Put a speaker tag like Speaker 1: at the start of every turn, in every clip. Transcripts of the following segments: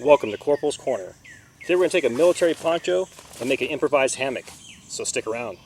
Speaker 1: Welcome to Corporal's Corner. Today we're going to take a military poncho and make an improvised hammock, so stick around.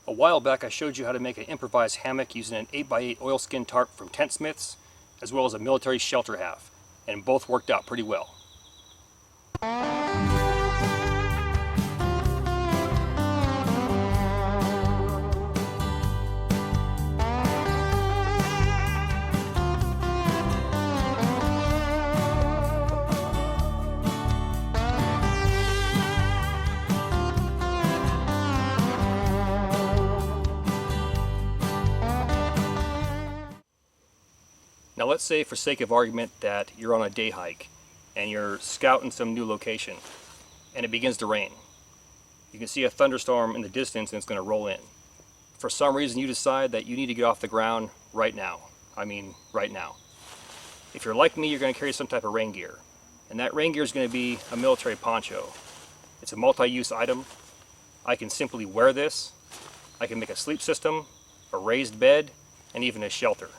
Speaker 1: A while back I showed you how to make an improvised hammock using an 8x8 oilskin tarp from Tent Smiths, as well as a military shelter half, and both worked out pretty well. Now let's say, for sake of argument, that you're on a day hike and you're scouting some new location and it begins to rain. You can see a thunderstorm in the distance and it's going to roll in. For some reason you decide that you need to get off the ground right now. I mean right now. If you're like me, you're going to carry some type of rain gear, and that rain gear is going to be a military poncho. It's a multi-use item. I can simply wear this. I can make a sleep system, a raised bed, and even a shelter.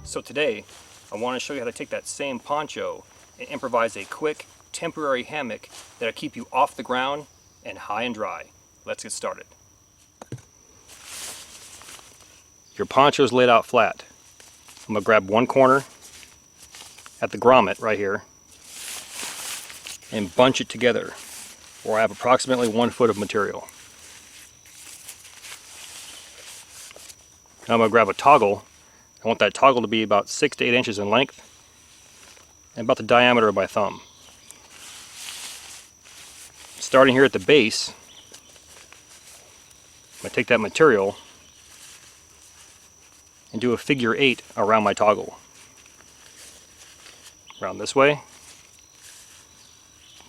Speaker 1: So today, I want to show you how to take that same poncho and improvise a quick, temporary hammock that'll keep you off the ground and high and dry. Let's get started. Your poncho's laid out flat. I'm going to grab one corner at the grommet right here and bunch it together, where I have approximately 1 foot of material. Now I'm going to grab a toggle. I want that toggle to be about 6 to 8 inches in length and about the diameter of my thumb. Starting here at the base, I'm going to take that material and do a figure 8 around my toggle. Around this way. I'm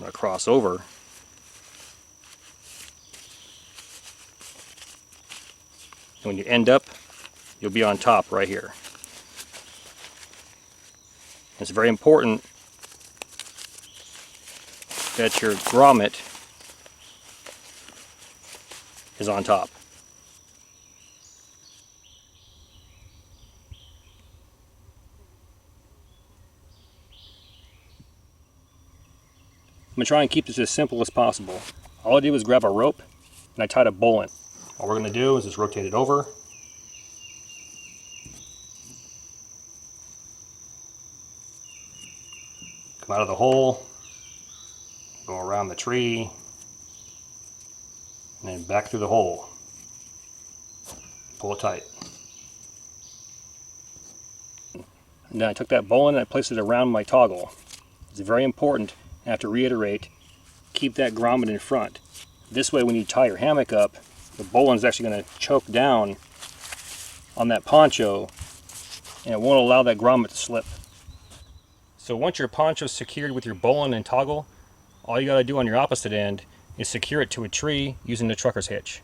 Speaker 1: going to cross over. And when you end up, you'll be on top right here. It's very important that your grommet is on top. I'm going to try and keep this as simple as possible. All I did was grab a rope and I tied a bowline. All we're going to do is just rotate it over. Come out of the hole, go around the tree, and then back through the hole. Pull it tight. And then I took that bowline and I placed it around my toggle. It's very important, I have to reiterate, keep that grommet in front. This way when you tie your hammock up, the bowline is actually going to choke down on that poncho and it won't allow that grommet to slip. So once your poncho is secured with your bowline and toggle, all you got to do on your opposite end is secure it to a tree using the trucker's hitch.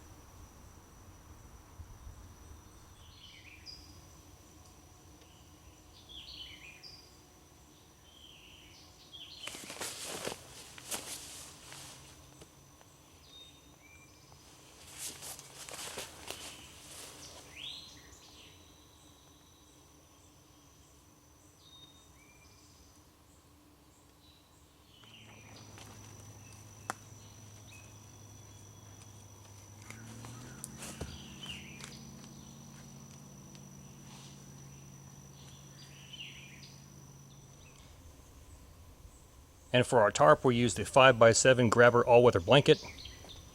Speaker 1: And for our tarp, we used a 5x7 grabber all-weather blanket.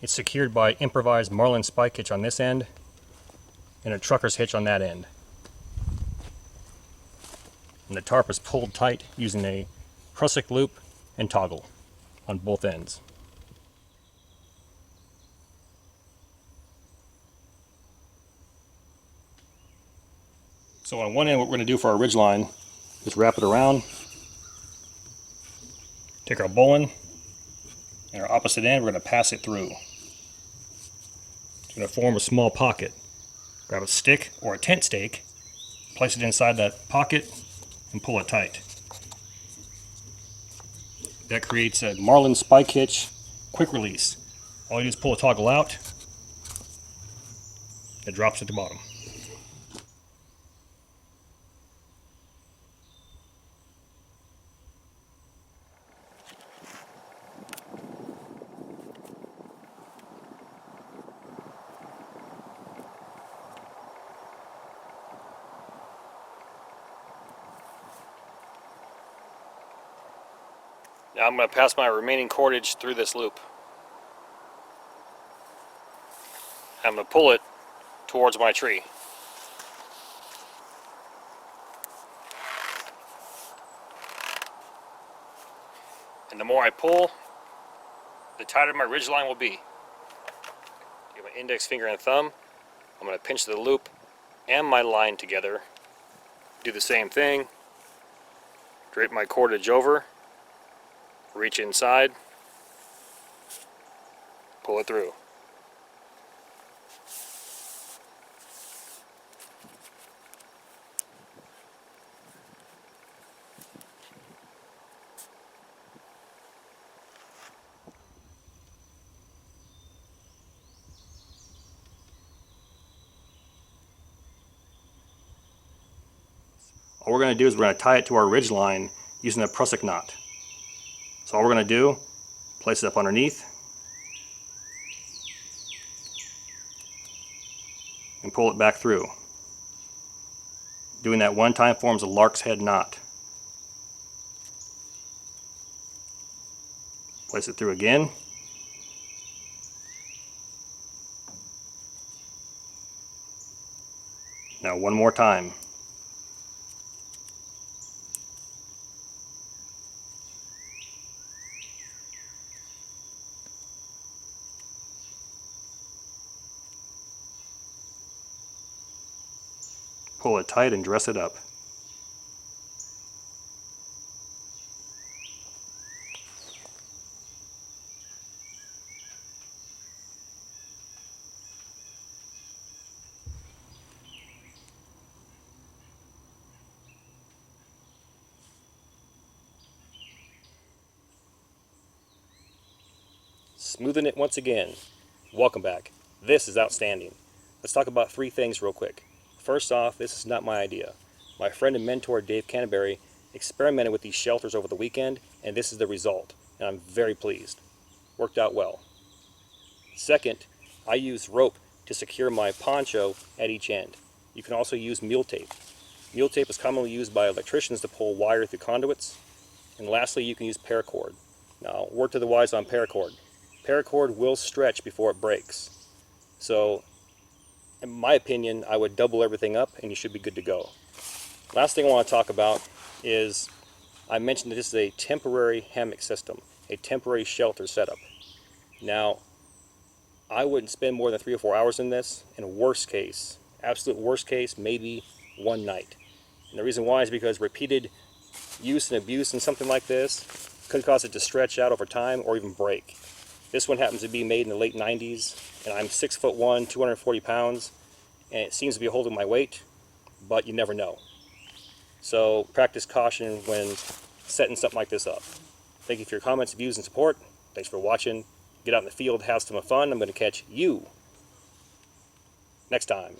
Speaker 1: It's secured by improvised marlin spike hitch on this end. and a trucker's hitch on that end. And the tarp is pulled tight using a prusik loop and toggle on both ends. So on one end, what we're going to do for our ridge line is wrap it around, take our bowline, and our opposite end, we're going to pass it through. It's going to form a small pocket. Grab a stick or a tent stake, place it inside that pocket, and pull it tight. That creates a marlin spike hitch, quick release. All you do is pull a toggle out, it drops at the bottom. Now I'm going to pass my remaining cordage through this loop. I'm going to pull it towards my tree. And the more I pull, the tighter my ridge line will be. Get my index finger and thumb. I'm going to pinch the loop and my line together. Do the same thing. Drape my cordage over. Reach inside, pull it through. All we're going to do is we're going to tie it to our ridge line using a prusik knot. So all we're going to do, place it up underneath, and pull it back through. Doing that one time forms a lark's head knot. Place it through again. Now one more time. Pull it tight and dress it up. Smoothing it once again. Welcome back. This is outstanding. Let's talk about three things real quick. First off, this is not my idea. My friend and mentor Dave Canterbury experimented with these shelters over the weekend, and this is the result, and I'm very pleased. Worked out well. Second, I use rope to secure my poncho at each end. You can also use mule tape. Mule tape is commonly used by electricians to pull wire through conduits. And lastly, you can use paracord. Now, word to the wise on paracord. Paracord will stretch before it breaks. So, in my opinion, I would double everything up and you should be good to go. Last thing I want to talk about is, I mentioned that this is a temporary hammock system, a temporary shelter setup. Now, I wouldn't spend more than 3 or 4 hours in this. In worst case, absolute worst case, maybe one night. And the reason why is because repeated use and abuse in something like this could cause it to stretch out over time or even break. This one happens to be made in the late 90s, and I'm 6'1", 240 pounds, and it seems to be holding my weight, but you never know. So practice caution when setting something like this up. Thank you for your comments, views, and support. Thanks for watching. Get out in the field, have some fun. I'm going to catch you next time.